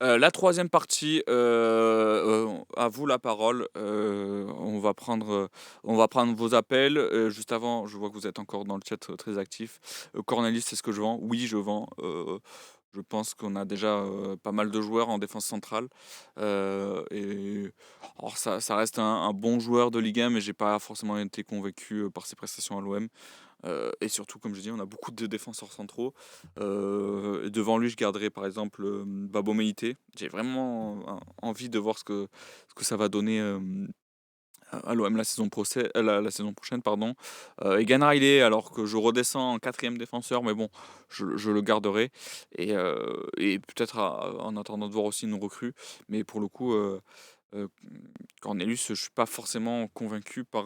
La troisième partie, à vous la parole. On va prendre vos appels. Juste avant, je vois que vous êtes encore dans le chat, très actif. Cornelis, est-ce que je vends? Oui, je vends. Je pense qu'on a déjà, pas mal de joueurs en défense centrale, et alors ça reste un bon joueur de Ligue 1, mais j'ai pas forcément été convaincu, par ses prestations à l'OM. Et surtout, comme je dis, on a beaucoup de défenseurs centraux. Devant lui, je garderai par exemple, Babo Meïté. J'ai vraiment envie de voir ce que ça va donner, à l'OM la saison prochaine, pardon. Et Gana, alors que je redescends en quatrième défenseur, mais bon, je le garderai. Et peut-être en attendant de voir aussi une recrue. Mais pour le coup, Heu, Cornelius, je suis pas forcément convaincu par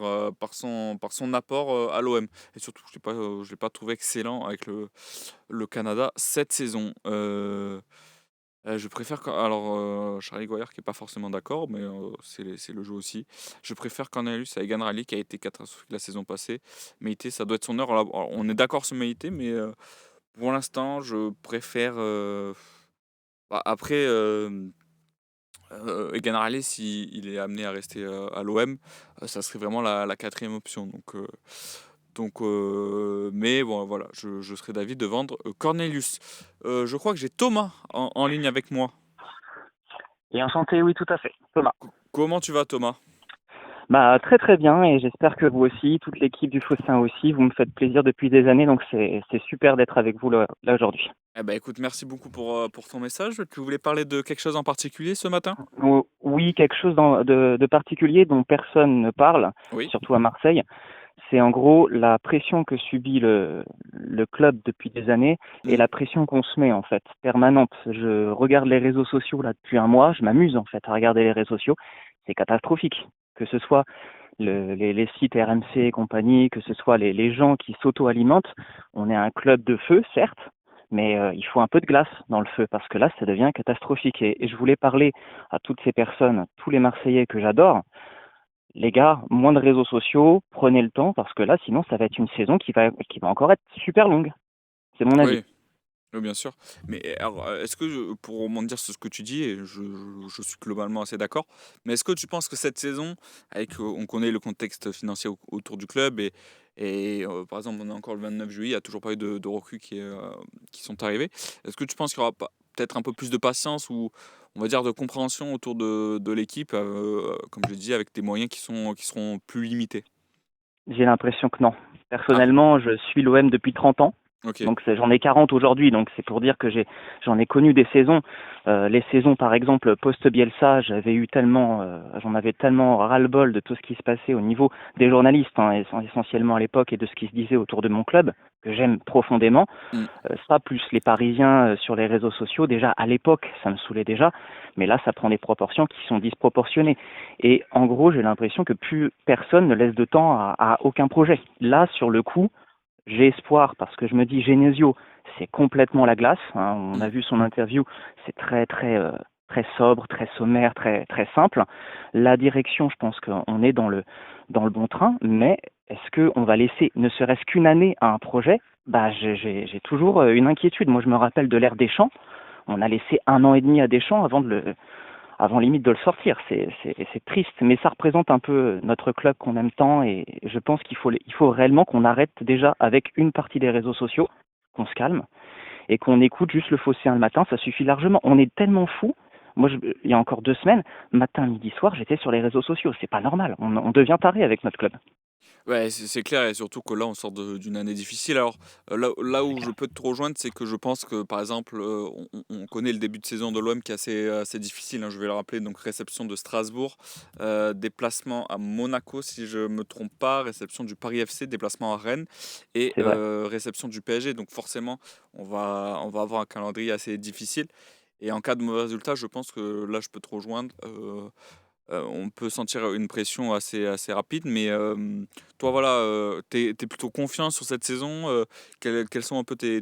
son apport, à l'OM, et surtout je l'ai pas trouvé excellent avec le Canada cette saison. Je préfère quand alors, Charlie Goyard qui est pas forcément d'accord, mais c'est le jeu aussi. Je préfère Cornelius à Egan Riley qui a été catastrophique la saison passée. Meïté, ça doit être son heure. Alors on est d'accord sur Meïté, mais pour l'instant, je préfère, après, Egan Riley, s'il est amené à rester, à l'OM, ça serait vraiment la 4e option, mais bon, voilà, je serais d'avis de vendre, Cornelius. Je crois que j'ai Thomas en ligne avec moi. Et enchanté, oui, tout à fait. Thomas. Comment tu vas, Thomas? Bah, très très bien, et j'espère que vous aussi, toute l'équipe du Faussin aussi, vous me faites plaisir depuis des années, donc c'est super d'être avec vous là aujourd'hui. Eh ben, écoute, merci beaucoup pour ton message. Tu voulais parler de quelque chose en particulier ce matin? Oui, quelque chose de particulier dont personne ne parle, Oui. surtout à Marseille, c'est en gros la pression que subit le club depuis des années et Mmh. la pression qu'on se met en fait, permanente. Je regarde les réseaux sociaux là depuis un mois, je m'amuse en fait à regarder les réseaux sociaux, c'est catastrophique. Que ce soit les sites RMC et compagnie, que ce soit les gens qui s'auto-alimentent. On est un club de feu, certes, mais il faut un peu de glace dans le feu parce que là, ça devient catastrophique. Et je voulais parler à toutes ces personnes, tous les Marseillais que j'adore. Les gars, moins de réseaux sociaux, prenez le temps parce que là, sinon, ça va être une saison qui va encore être super longue. C'est mon avis. Oui. Oui, bien sûr. Mais alors, est-ce que pour rebondir sur ce que tu dis, et je suis globalement assez d'accord, mais est-ce que tu penses que cette saison, on connaît le contexte financier autour du club, par exemple, on est encore le 29 juillet, il n'y a toujours pas eu de recrues qui sont arrivées. Est-ce que tu penses qu'il y aura peut-être un peu plus de patience ou, on va dire, de compréhension autour de l'équipe, comme je l'ai dit, avec des moyens qui seront plus limités? J'ai l'impression que non. Ah, Personnellement, je suis l'OM depuis 30 ans. ok. Donc j'en ai 40 aujourd'hui, donc c'est pour dire que j'en ai connu des saisons. Les saisons par exemple post-Bielsa, j'en avais tellement ras-le-bol de tout ce qui se passait au niveau des journalistes, hein, essentiellement à l'époque, et de ce qui se disait autour de mon club, que j'aime profondément. Mm. Ça, plus les Parisiens sur les réseaux sociaux, déjà à l'époque, ça me saoulait déjà, mais là, ça prend des proportions qui sont disproportionnées. Et en gros, j'ai l'impression que plus personne ne laisse de temps à aucun projet. Là, sur le coup, j'ai espoir parce que je me dis Genesio, c'est complètement la glace, hein. On a Mm. vu son interview, c'est très sobre, très sommaire, très très simple. La direction, je pense qu'on est dans le bon train, mais est-ce qu'on va laisser ne serait-ce qu'une année à un projet? Bah, j'ai toujours une inquiétude. Moi, je me rappelle de l'ère Deschamps. On a laissé 1 an et demi à Deschamps avant limite de le sortir. C'est triste, mais ça représente un peu notre club qu'on aime tant, et je pense qu'il faut réellement qu'on arrête déjà avec une partie des réseaux sociaux, qu'on se calme et qu'on écoute juste le Phocéen le matin, ça suffit largement. On est tellement fous. Moi, il y a encore 2 semaines, matin, midi, soir, j'étais sur les réseaux sociaux. C'est pas normal. On devient taré avec notre club. Ouais, c'est clair, et surtout que là, on sort d'une année difficile. Alors, là C'est où je clair. peux te rejoindre, c'est que je pense que, par exemple, on connaît le début de saison de l'OM qui est assez difficile, hein, je vais le rappeler. Donc, réception de Strasbourg, déplacement à Monaco, si je me trompe pas, réception du Paris FC, déplacement à Rennes, et C'est vrai. réception du PSG. Donc, forcément, on va avoir un calendrier assez difficile. Et en cas de mauvais résultat, je pense que là, je peux te rejoindre. On peut sentir une pression assez rapide, mais toi, voilà, tu plutôt confiant sur cette saison? Quelles sont un peu tes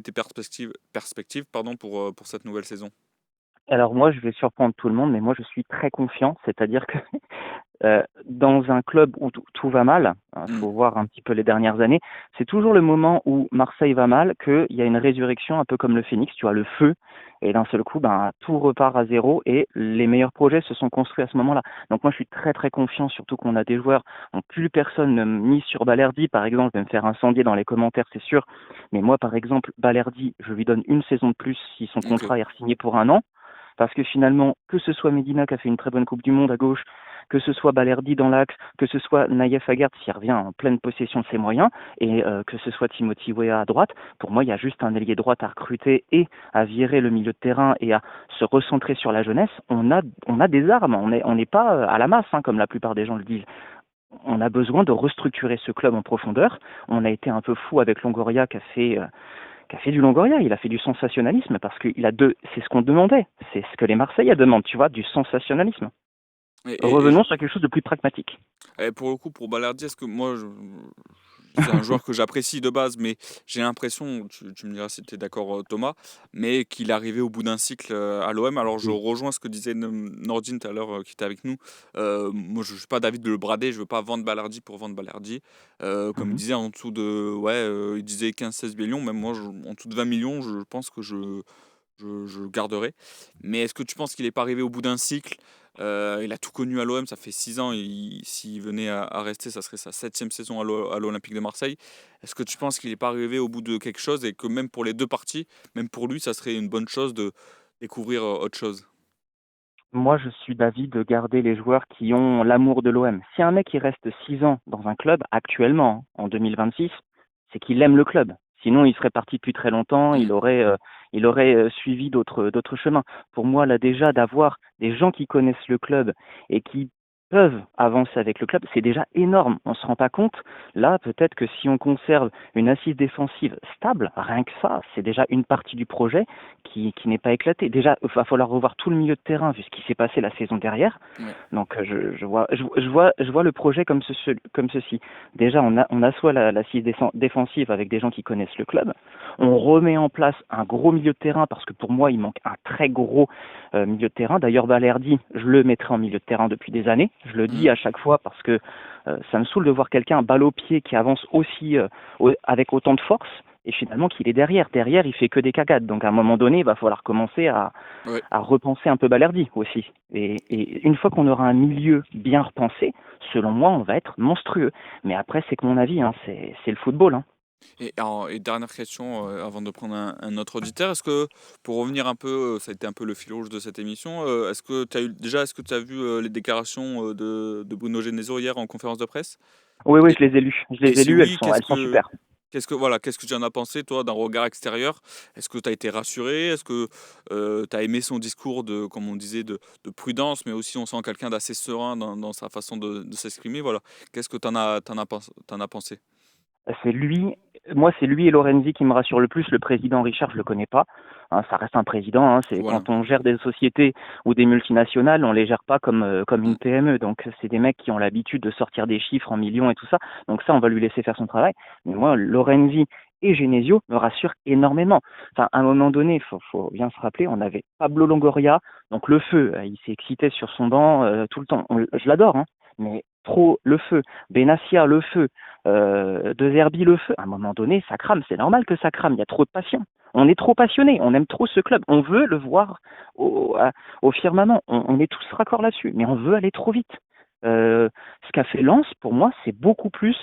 perspectives pardon, pour cette nouvelle saison? Alors moi, je vais surprendre tout le monde, mais moi, je suis très confiant. C'est-à-dire que dans un club où tout va mal, il Hmm. faut voir un petit peu les dernières années, c'est toujours le moment où Marseille va mal qu'il y a une résurrection un peu comme le phénix, tu vois, le feu, et d'un seul coup, ben, tout repart à zéro et les meilleurs projets se sont construits à ce moment-là. Donc moi, je suis très très confiant, surtout qu'on a des joueurs, donc plus personne ne mise sur Balerdi, par exemple, je vais me faire incendier dans les commentaires, c'est sûr, mais moi, par exemple, Balerdi, je lui donne une saison de plus si son Ok. contrat est signé pour un an, parce que finalement, que ce soit Medina qui a fait une très bonne Coupe du Monde à gauche, que ce soit Balerdi dans l'axe, que ce soit Naïef Aguerd s'il revient en pleine possession de ses moyens, et que ce soit Timothy Weah à droite, pour moi, il y a juste un ailier droite à recruter et à virer le milieu de terrain et à se recentrer sur la jeunesse. On a des armes, on n'est pas à la masse, hein, comme la plupart des gens le disent. On a besoin de restructurer ce club en profondeur. On a été un peu fou avec Longoria qui a fait du Longoria, il a fait du sensationnalisme parce qu'il a deux, c'est ce qu'on demandait, c'est ce que les Marseillais demandent, tu vois, du sensationnalisme. Et, et, et Revenons sur quelque chose de plus pragmatique. Et pour le coup, pour Balerdi, est-ce que moi, c'est un joueur que j'apprécie de base, mais j'ai l'impression, tu me diras si tu es d'accord Thomas, mais qu'il est arrivé au bout d'un cycle à l'OM. Alors je Oui. rejoins ce que disait Nordine tout à l'heure qui était avec nous. Moi, je ne suis pas d'avis de le brader, je veux pas vendre Balerdi pour vendre Balerdi. Comme il Mhm. disait, en dessous de, ouais, il disait 15-16 millions, même moi, en dessous de 20 millions, je pense que je le garderai. Mais est-ce que tu penses qu'il n'est pas arrivé au bout d'un cycle? Il a tout connu à l'OM, ça fait 6 ans. S'il venait à rester, ça serait sa septième saison à l'Olympique de Marseille. Est-ce que tu penses qu'il n'est pas arrivé au bout de quelque chose et que même pour les deux parties, même pour lui, ça serait une bonne chose de découvrir autre chose? Moi, je suis d'avis de garder les joueurs qui ont l'amour de l'OM. Si un mec il reste 6 ans dans un club, actuellement, en 2026, c'est qu'il aime le club. Sinon, il serait parti depuis très longtemps, Mm. il aurait suivi d'autres chemins. Pour moi, là déjà, d'avoir des gens qui connaissent le club et qui peuvent avancer avec le club, c'est déjà énorme. On se rend pas compte. Là, peut-être que si on conserve une assise défensive stable, rien que ça, c'est déjà une partie du projet qui n'est pas éclatée. Déjà, il va falloir revoir tout le milieu de terrain vu ce qui s'est passé la saison dernière. Ouais. Donc, je vois le projet comme ceci. Déjà, on assoit l'assise défensive avec des gens qui connaissent le club. On remet en place un gros milieu de terrain parce que pour moi, il manque un très gros milieu de terrain. D'ailleurs, Balerdi, je le mettrai en milieu de terrain depuis des années. Je le dis Mm. à chaque fois parce que ça me saoule de voir quelqu'un balle au pied qui avance aussi avec autant de force et finalement qu'il est derrière. Derrière, il fait que des cagades. Donc à un moment donné, il va falloir commencer Ouais. à repenser un peu Balerdi aussi. Et une fois qu'on aura un milieu bien repensé, selon moi, on va être monstrueux. Mais après, c'est que mon avis, hein, c'est le football. Hein. Et dernière question avant de prendre un autre auditeur, est-ce que pour revenir un peu, ça a été un peu le fil rouge de cette émission, est-ce que tu as vu les déclarations de Bruno Genesio hier en conférence de presse? Oui, oui, Et, je les ai lues. Je et les ai si lues, oui, elles sont super. qu'est-ce que tu en as pensé, toi, d'un regard extérieur? Est-ce que tu as été rassuré? Est-ce que tu as aimé son discours de, comme on disait, de prudence, mais aussi on sent quelqu'un d'assez serein dans sa façon de s'exprimer? Voilà. Qu'est-ce que t'en as pensé? C'est lui, moi c'est lui et Lorenzi qui me rassurent le plus. Le président Richard, je le connais pas. Hein, ça reste un président. Hein, c'est Voilà. quand on gère des sociétés ou des multinationales, on les gère pas comme Mm. une PME. Donc c'est des mecs qui ont l'habitude de sortir des chiffres en millions et tout ça. Donc ça, on va lui laisser faire son travail. Mais moi, Lorenzi et Genesio me rassurent énormément. Enfin, à un moment donné, faut bien se rappeler, on avait Pablo Longoria, donc le feu. Il s'est excité sur son banc tout le temps. Je l'adore, hein, mais trop le feu. Benassia, le feu. De Zerbi le feu. À un moment donné, ça crame. C'est normal que ça crame. Il y a trop de passion. On est trop passionné. On aime trop ce club. On veut le voir au firmament. On est tous raccords là-dessus. Mais on veut aller trop vite. Ce qu'a fait Lens, pour moi, c'est beaucoup plus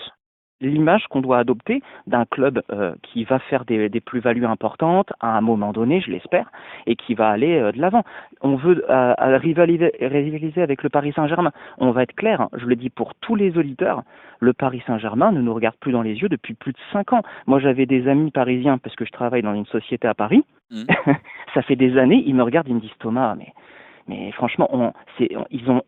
l'image qu'on doit adopter d'un club qui va faire des plus-values importantes à un moment donné, je l'espère, et qui va aller de l'avant. On veut rivaliser avec le Paris Saint-Germain. On va être clair, hein, je le dis pour tous les auditeurs, le Paris Saint-Germain ne nous regarde plus dans les yeux depuis plus de 5 ans. Moi, j'avais des amis parisiens parce que je travaille dans une société à Paris. Mm. Ça fait des années, ils me regardent, ils me disent Thomas, mais franchement, ils ont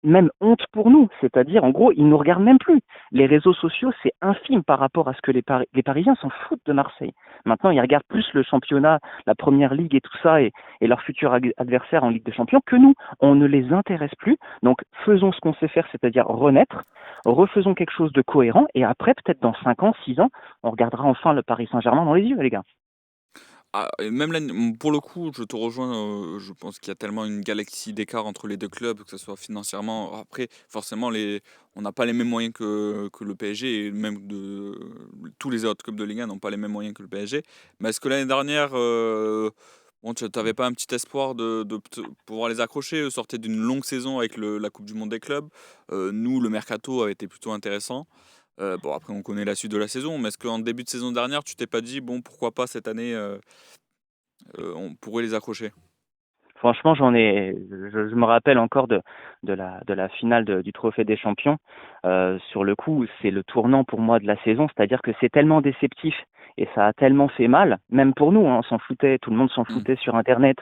même honte pour nous. C'est-à-dire, en gros, ils nous regardent même plus. Les réseaux sociaux, c'est infime par rapport à ce que les Parisiens s'en foutent de Marseille. Maintenant, ils regardent plus le championnat, la première ligue et tout ça, et leurs futurs adversaires en Ligue des Champions que nous. On ne les intéresse plus. Donc, faisons ce qu'on sait faire, c'est-à-dire renaître, refaisons quelque chose de cohérent, et après, peut-être dans 5 ans, 6 ans, on regardera enfin le Paris Saint-Germain dans les yeux, les gars. Et même pour le coup, je te rejoins. Je pense qu'il y a tellement une galaxie d'écart entre les deux clubs, que ce soit financièrement. Après, forcément, on n'a pas les mêmes moyens que le PSG, et même tous les autres clubs de Ligue 1 n'ont pas les mêmes moyens que le PSG. Mais est-ce que l'année dernière, bon, tu n'avais pas un petit espoir de pouvoir les accrocher? Eux sortaient d'une longue saison avec la Coupe du Monde des clubs. Nous, le mercato a été plutôt intéressant. Bon, après, on connaît la suite de la saison, mais est-ce qu'en début de saison dernière, tu t'es pas dit, bon, pourquoi pas cette année, on pourrait les accrocher? Franchement, je me rappelle encore de la finale du Trophée des Champions. Sur le coup, c'est le tournant pour moi de la saison, c'est-à-dire que c'est tellement déceptif et ça a tellement fait mal, même pour nous, hein, on s'en foutait, tout le monde s'en Mm. foutait sur Internet,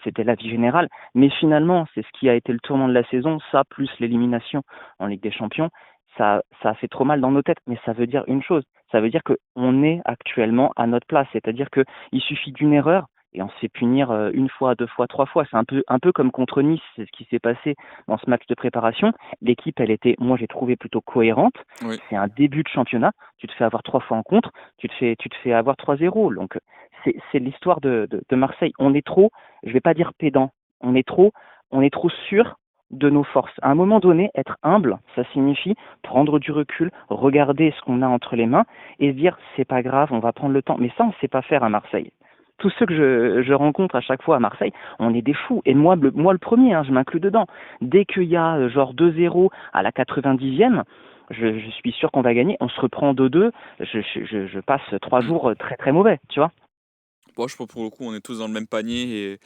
c'était la vie générale. Mais finalement, c'est ce qui a été le tournant de la saison, ça plus l'élimination en Ligue des Champions. Ça a fait trop mal dans nos têtes, mais ça veut dire une chose, ça veut dire qu'on est actuellement à notre place, c'est-à-dire qu'il suffit d'une erreur et on se fait punir une fois, deux fois, trois fois. C'est un peu comme contre Nice, c'est ce qui s'est passé dans ce match de préparation. L'équipe, elle était, moi j'ai trouvé plutôt cohérente. Oui. C'est un début de championnat. Tu te fais avoir trois fois en contre, tu te fais avoir 3-0. Donc c'est l'histoire de Marseille. On est trop, je vais pas dire pédant, on est trop sûr de nos forces. À un moment donné, être humble, ça signifie prendre du recul, regarder ce qu'on a entre les mains et se dire c'est pas grave, on va prendre le temps. Mais ça, on sait pas faire à Marseille. Tous ceux que je rencontre à chaque fois à Marseille, on est des fous. Et moi, le premier, hein, je m'inclus dedans. Dès qu'il y a genre 2-0 à la 90e, je suis sûr qu'on va gagner. On se reprend 2-2. Je passe 3 jours très très mauvais, tu vois. Bon, je pense pour le coup, on est tous dans le même panier.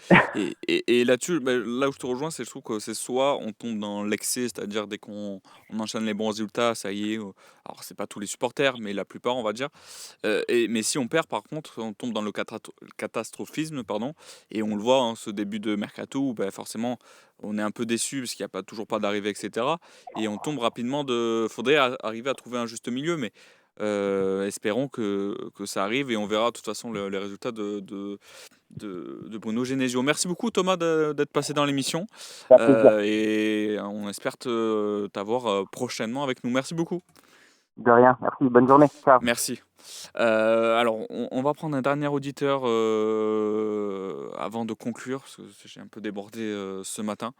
Et là-dessus, là où je te rejoins, c'est je trouve que c'est soit on tombe dans l'excès, c'est-à-dire dès qu'on enchaîne les bons résultats, ça y est. Alors, c'est pas tous les supporters, mais la plupart, on va dire. Mais si on perd, par contre, on tombe dans le catastrophisme, pardon. Et on le voit, hein, ce début de mercato, où forcément, on est un peu déçu parce qu'il n'y a toujours pas d'arrivée, etc. Et on tombe rapidement faudrait arriver à trouver un juste milieu, mais espérons que ça arrive et on verra de toute façon les résultats de Bruno Genesio. Merci beaucoup Thomas d'être passé dans l'émission Ça fait plaisir. et on espère t'avoir prochainement avec nous. Merci beaucoup. De rien. Merci. Bonne journée. Ciao. Merci. Alors, on va prendre un dernier auditeur avant de conclure, parce que j'ai un peu débordé ce matin.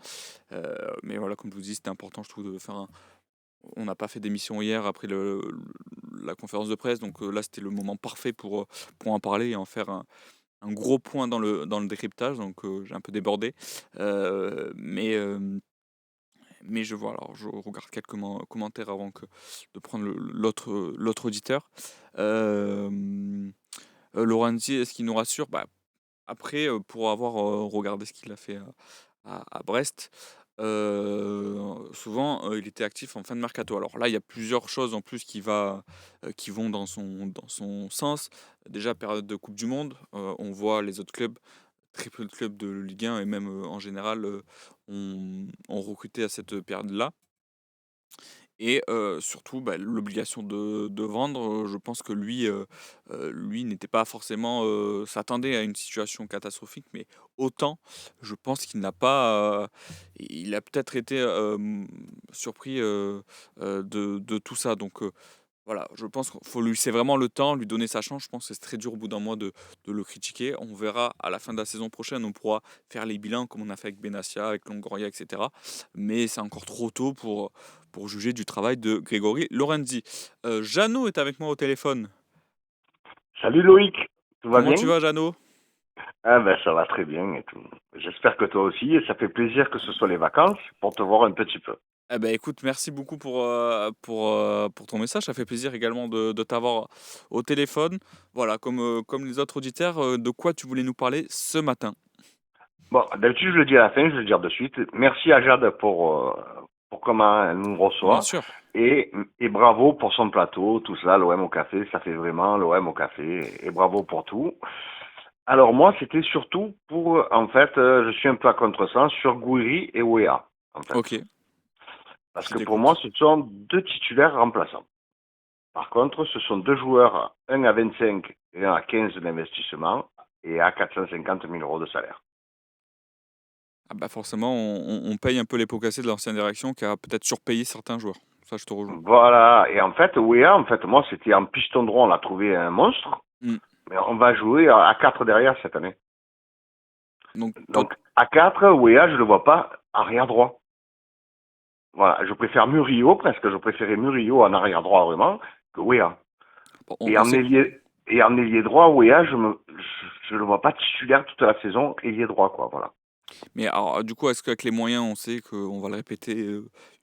Mais voilà, comme je vous dis, c'était important, je trouve, de faire un. On n'a pas fait d'émission hier après la conférence de presse, donc là c'était le moment parfait pour en parler et en faire un gros point dans le décryptage, donc j'ai un peu débordé. Mais je vois, alors je regarde quelques commentaires avant de prendre l'autre auditeur. Lorenzi, est-ce qu'il nous rassure? Après, pour avoir regardé ce qu'il a fait à Brest, souvent il était actif en fin de mercato. Alors là, il y a plusieurs choses en plus qui vont dans son sens. Déjà, période de Coupe du Monde, on voit les autres clubs, très peu de clubs de Ligue 1 et même en général, ont recruté à cette période-là. Et surtout, l'obligation de vendre, je pense que lui n'était pas forcément, s'attendait à une situation catastrophique, mais autant, je pense qu'il n'a pas, il a peut-être été, surpris, de tout ça. Donc voilà, je pense qu'il faut lui laisser vraiment le temps, lui donner sa chance. Je pense que c'est très dur au bout d'un mois de le critiquer. On verra à la fin de la saison prochaine, on pourra faire les bilans comme on a fait avec Benassia, avec Longoria, etc. Mais c'est encore trop tôt pour juger du travail de Grégory Lorenzi. Jeannot est avec moi au téléphone. Salut Loïc, tout va Comment tu bien? vas, Jeannot? Ah ben ça va très bien et tout. J'espère que toi aussi et ça fait plaisir que ce soit les vacances pour te voir un petit peu. Eh ben, écoute, merci beaucoup pour ton message. Ça fait plaisir également de t'avoir au téléphone. Voilà, comme les autres auditeurs, de quoi tu voulais nous parler ce matin? Bon, d'habitude je le dis à la fin, je vais le dire de suite. Merci à Jade pour comment elle nous Bien reçoit sûr. et bravo pour son plateau, tout ça, l'OM au café, ça fait vraiment l'OM au café et bravo pour tout. Alors moi c'était surtout pour, en fait, je suis un peu à contresens sur Gouiri et Wea, en fait. Ok, Parce je que pour moi t'écoute. ce sont deux titulaires remplaçants. Par contre, ce sont deux joueurs, un à 25 et un à 15 d'investissement et à 450 000 euros de salaire. Ah forcément, on paye un peu les pots cassés de l'ancienne direction qui a peut-être surpayé certains joueurs. Ça, je te rejoins. Voilà, et en fait, Wea, en fait, moi, c'était en piston droit, on l'a trouvé un monstre. Mm. Mais on va jouer à 4 derrière cette année. Donc, toi, Donc, à 4, Wea, je le vois pas arrière droit. Voilà, je préfère Murillo, presque. Je préférais Murillo en arrière droit, vraiment, que Wea. bon, Et on en sait que. ailier, et en ailier droit, Wea, je le vois pas titulaire toute la saison, ailier droit, quoi, voilà. Mais alors, du coup, est-ce qu'avec les moyens, on sait qu'on va le répéter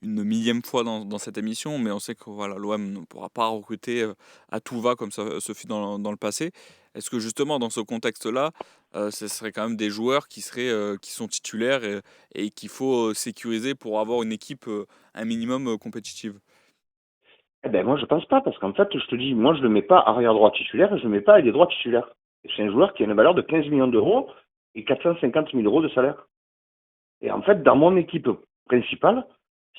une millième fois dans cette émission, mais on sait que voilà, l'OM ne pourra pas recruter à tout va comme ça se fit dans le passé. Est-ce que justement, dans ce contexte-là, ce serait quand même des joueurs qui sont titulaires et qu'il faut sécuriser pour avoir une équipe un minimum compétitive? Eh ben, moi, je pense pas, parce qu'en fait, je te dis, moi, je le mets pas arrière droit titulaire, je le mets pas ailier droit titulaire. C'est un joueur qui a une valeur de 15 millions d'euros et 450 000 euros de salaire. Et en fait, dans mon équipe principale,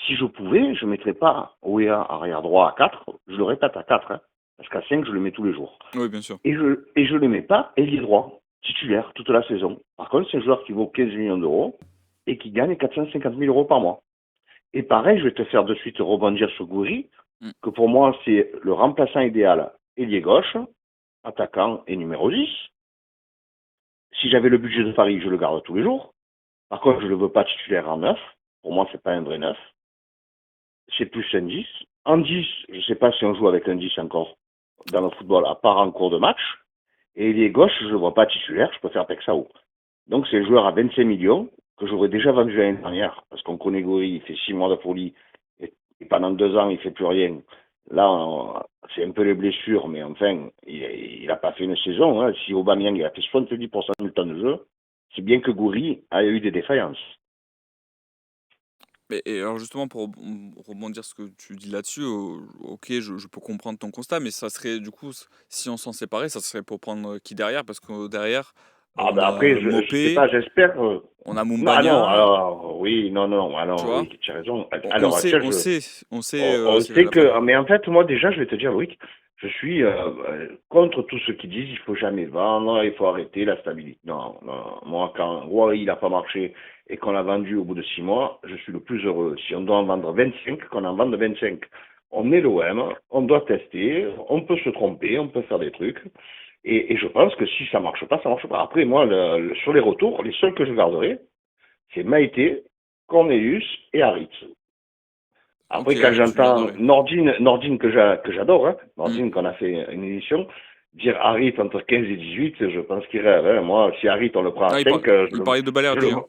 si je pouvais, je ne mettrais pas OEA arrière droit à 4, je le répète à 4, hein, parce qu'à 5, je le mets tous les jours. Oui, bien sûr. Et je le mets pas ailier droit, titulaire, toute la saison. Par contre, c'est un joueur qui vaut 15 millions d'euros et qui gagne 450 000 euros par mois. Et pareil, je vais te faire de suite rebondir sur Goury, Mm. que pour moi, c'est le remplaçant idéal, ailier gauche, attaquant et numéro 10. Si j'avais le budget de Paris, je le garde tous les jours. Par contre, je ne le veux pas titulaire en 9. Pour moi, c'est pas un vrai 9. C'est plus un 10. En 10, je ne sais pas si on joue avec un 10 encore dans le football, à part en cours de match. Et il est gauche, je ne le vois pas titulaire, je préfère Texao. Donc c'est un joueur à 25 millions que j'aurais déjà vendu l'année dernière, parce qu'on connaît Goury, il fait 6 mois de folie, et pendant 2 ans, il fait plus rien. Là, c'est un peu les blessures, mais enfin, il a pas fait une saison. Hein. Si Aubameyang il a fait 70% du temps de jeu, c'est bien que Goury a eu des défaillances. Et alors justement, pour rebondir ce que tu dis là-dessus, ok, je peux comprendre ton constat, mais ça serait du coup, si on s'en séparait, ça serait pour prendre qui derrière? Parce que derrière, Ah on ben après, a je sais Mopé, pas, j'espère. on a Non, ah non, Mumbagna, alors oui, non, non, tu alors vois? oui, tu as raison. À On l'heure sait, actuelle, on sait, on c'est sait la fin. que, mais en fait, moi déjà, je vais te dire, Loïc, je suis contre tous ceux qui disent il faut jamais vendre, il faut arrêter la stabilité. Non, non, moi quand Roy il a pas marché et qu'on l'a vendu au bout de 6 mois, je suis le plus heureux. Si on doit en vendre 25, qu'on en vende 25. On est l'OM, on doit tester, on peut se tromper, on peut faire des trucs. Et je pense que si ça marche pas, ça marche pas. Après, moi, sur les retours, les seuls que je garderai, c'est Maïté, Cornelius et Harit. Ok, Après, quand allez, tu le j'entends garderais. Nordine que j'adore, hein, Hmm. Nordine qu'on a fait une édition, dire Harit entre 15 et 18, je pense qu'il rêve. Hein. Moi, si Harit on le prend à Ah, 5, il parlait de je le Balerdi, hein. vois.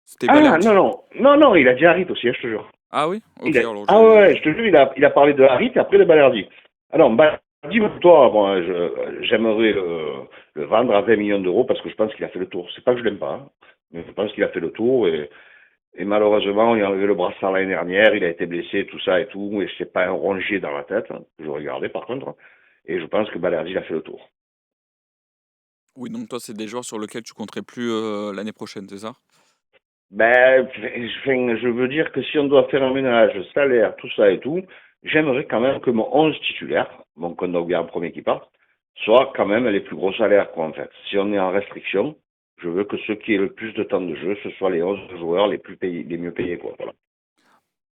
C'était Ah non, Balerdi. non, non, non, il a dit Harit aussi, hein, je te jure. Ah oui? Ok, alors Ah ouais, je te jure, il a parlé de Harit et après de Balerdi. Alors, Balerdi, toi, bon, j'aimerais le vendre à 20 millions d'euros parce que je pense qu'il a fait le tour. C'est pas que je l'aime pas, hein, mais je pense qu'il a fait le tour et malheureusement, il a enlevé le brassard l'année dernière, il a été blessé, tout ça et tout, et c'est pas un rongier dans la tête, hein, que je regardais par contre, hein, et je pense que Balerdi il a fait le tour. oui, donc toi, c'est des joueurs sur lesquels tu compterais plus l'année prochaine, c'est ça? Ben, je veux dire que si on doit faire un ménage, salaire, tout ça et tout, j'aimerais quand même que mon 11 titulaire, mon Kondogbia en premier qui part, soit quand même les plus gros salaires, quoi, en fait. Si on est en restriction, je veux que ceux qui aient le plus de temps de jeu, ce soient les 11 joueurs les plus payés, les mieux payés, quoi, voilà.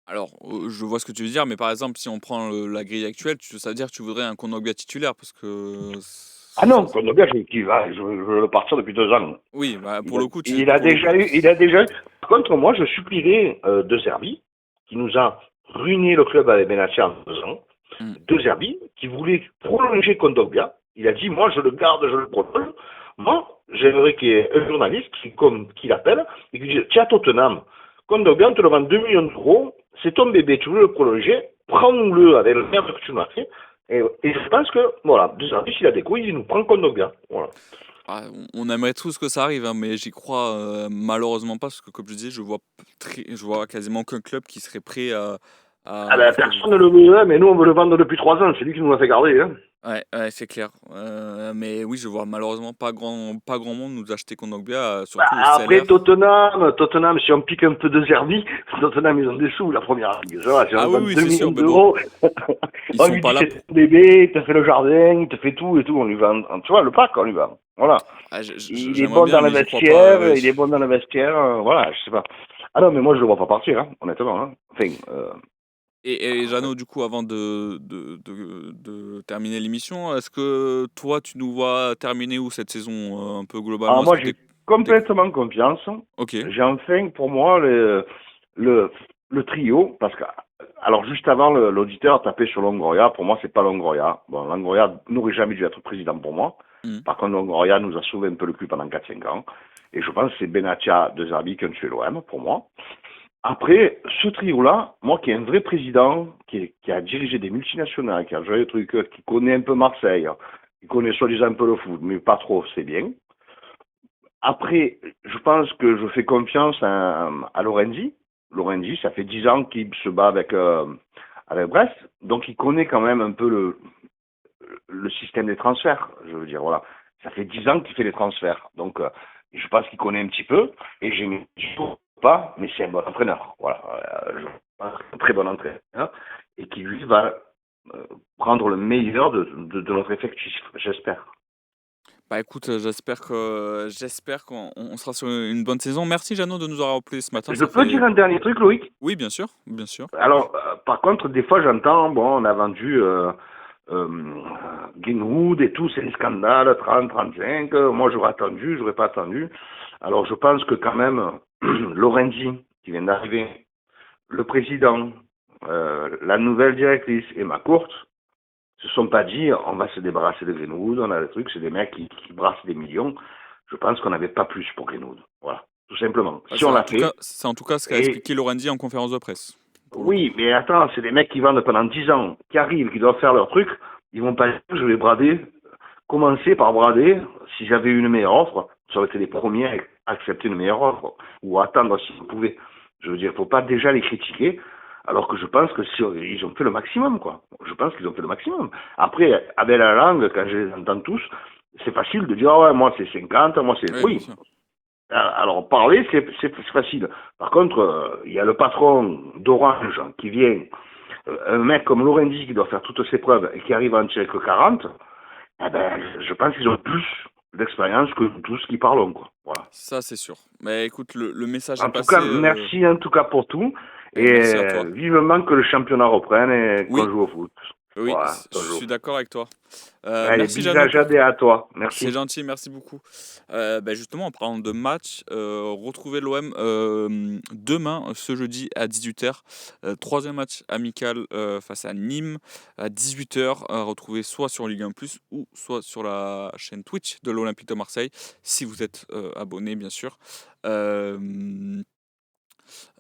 Alors, je vois ce que tu veux dire, mais par exemple, si on prend la grille actuelle, ça veut dire que tu voudrais un Kondogbia titulaire, parce que Ah non, Kondogbia, je veux le partir depuis 2 ans. oui, bah, Il pour a, le coup, il a déjà eu, il a déjà eu. Par contre, moi, je supplierais De Zerbi, qui nous a ruiné le club avec Benatia en 2 ans. hmm, De Zerbi, qui voulait prolonger Kondogbia. Il a dit, moi, je le garde, je le prolonge. Moi, j'aimerais qu'il y ait un journaliste qui l'appelle et qui dise, tiens, Tottenham, Kondogbia, on te le vend 2 millions d'euros, c'est ton bébé, tu veux le prolonger, prends-le avec le merde que tu m'as fait. Et je pense que, voilà, De Zerbi, s'il a des couilles, il nous prend Kondogbia. Voilà. ah, on aimerait tous que ça arrive, hein, mais j'y crois malheureusement pas, parce que comme je disais, je vois quasiment aucun club qui serait prêt Ah à ben, faire. personne ne le veut, hein, mais nous, on veut le vendre depuis 3 ans. C'est lui qui nous l'a fait garder. Hein. Ouais, ouais, c'est clair. Mais oui, je vois malheureusement pas grand monde nous acheter Kondogbia, Bah, surtout au après, salaire. Tottenham, si on pique un peu de Zerbi, Tottenham, ils ont des sous, la première ligue. Ça va, si Ah on oui, vend oui, 2 c'est sûr, millions mais bon, d'euros, ils on sont lui pas dit là c'est pour. ton bébé, il te fait le jardin, il te fait tout et tout, on lui vend, tu vois, le pack, on lui vend. Voilà. Ah, Il est j'aimerais bon bien, dans le mais j'y crois pas. vestiaire, il est bon dans le vestiaire, voilà, je sais pas. Ah non, mais moi, je le vois pas partir, hein, honnêtement. Hein. Enfin, Et Jeannot, du coup, avant de terminer l'émission, est-ce que toi, tu nous vois terminer où cette saison un peu Alors globalement? Est-ce moi, que j'ai t'es- complètement confiance. Ok. J'ai enfin, pour moi, le, le trio, parce que, alors juste avant, l'auditeur a tapé sur Longoria. Pour moi, c'est pas Longoria. Bon, Longoria n'aurait jamais dû être président pour moi. Mhm. Par contre, Longoria nous a sauvé un peu le cul pendant 4-5 ans. Et je pense que c'est Benatia de Zerbi qui ont tué l'OM, pour moi. Après, ce trio-là, moi qui est un vrai président, qui a dirigé des multinationales, qui a géré des trucs, qui connaît un peu Marseille, qui connaît soi-disant un peu le foot, mais pas trop, c'est bien. Après, je pense que je fais confiance à Lorenzi. Lorenzi, ça fait 10 ans qu'il se bat avec Brest, donc il connaît quand même un peu le système des transferts. Je veux dire, voilà. Ça fait 10 ans qu'il fait les transferts. Donc, je pense qu'il connaît un petit peu. Et j'aime pas, mais c'est un bon entraîneur. Voilà. Je pense que c'est un très bon entraîneur. Et qui, lui, va euh, prendre le meilleur de notre effectif, j'espère. Bah écoute, j'espère qu'on sera sur une bonne saison. Merci Jeannot de nous avoir appelé ce matin. Je Ça peux dire fait. un dernier truc, Loïc? Oui, bien sûr, bien sûr. Alors, par contre, des fois, j'entends, bon, on a vendu euh, Greenwood et tout, c'est un scandale, 30, 35. Moi, j'aurais attendu, j'aurais pas attendu. Alors, je pense que quand même, Lorenzi, qui vient d'arriver, le président, la nouvelle directrice et ma courte, se sont pas dit, on va se débarrasser de Greenwood, on a des trucs, c'est des mecs qui brassent des millions. Je pense qu'on n'avait pas plus pour Greenwood. Voilà, tout simplement. Bah, Si on l'a fait, c'est en tout cas ce qu'a et expliqué Lorenzi en conférence de presse, pour le coup. oui, mais attends, c'est des mecs qui vendent pendant 10 ans, qui arrivent, qui doivent faire leur truc. Ils vont pas dire, je vais brader, commencer par brader. Si j'avais eu une meilleure offre, ça aurait été les premiers à accepter une meilleure offre, ou à attendre si vous pouvez. Je veux dire, faut pas déjà les critiquer, alors que je pense que si, ils ont fait le maximum, quoi. Je pense qu'ils ont fait le maximum. Après, avec la langue, quand je les entends tous, c'est facile de dire, ah ouais, moi c'est 50, moi c'est... Oui, bien Oui, sûr. alors, parler, c'est facile. Par contre, il y a le patron d'Orange qui vient, un mec comme Lorenzi qui doit faire toutes ses preuves et qui arrive à en tirer que 40, eh ben, je pense qu'ils ont plus d'expérience que nous tous qui parlons, quoi. Voilà. Ça, c'est sûr. Mais écoute, le message est En tout passé. cas, merci en tout cas pour tout. Et Merci à toi. vivement que le championnat reprenne et qu'on Oui, joue au foot. oui, Voilà, je qu'on joue au suis foot. d'accord avec toi. Allez, Merci bis Jeannot à pour. Jade et à toi. C'est Merci. gentil, merci beaucoup. Bah, justement, en parlant de match, retrouvez l'OM demain, ce jeudi à 18h. Troisième match amical face à Nîmes à 18h. Retrouvez soit sur Ligue 1 Plus ou soit sur la chaîne Twitch de l'Olympique de Marseille, si vous êtes abonné, bien sûr.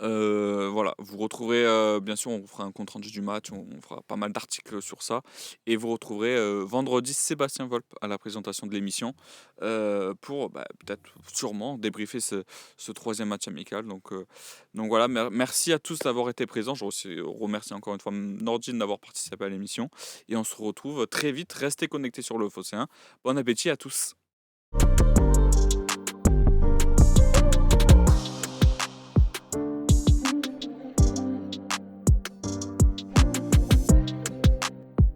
Euh, voilà, vous retrouverez, bien sûr, on vous fera un compte rendu du match, on fera pas mal d'articles sur ça, et vous retrouverez vendredi Sébastien Volpe à la présentation de l'émission pour peut-être, sûrement, débriefer ce troisième match amical. Donc voilà, merci à tous d'avoir été présents. Je remercie encore une fois Nordine d'avoir participé à l'émission, et on se retrouve très vite. Restez connectés sur le Phocéen. Bon appétit à tous.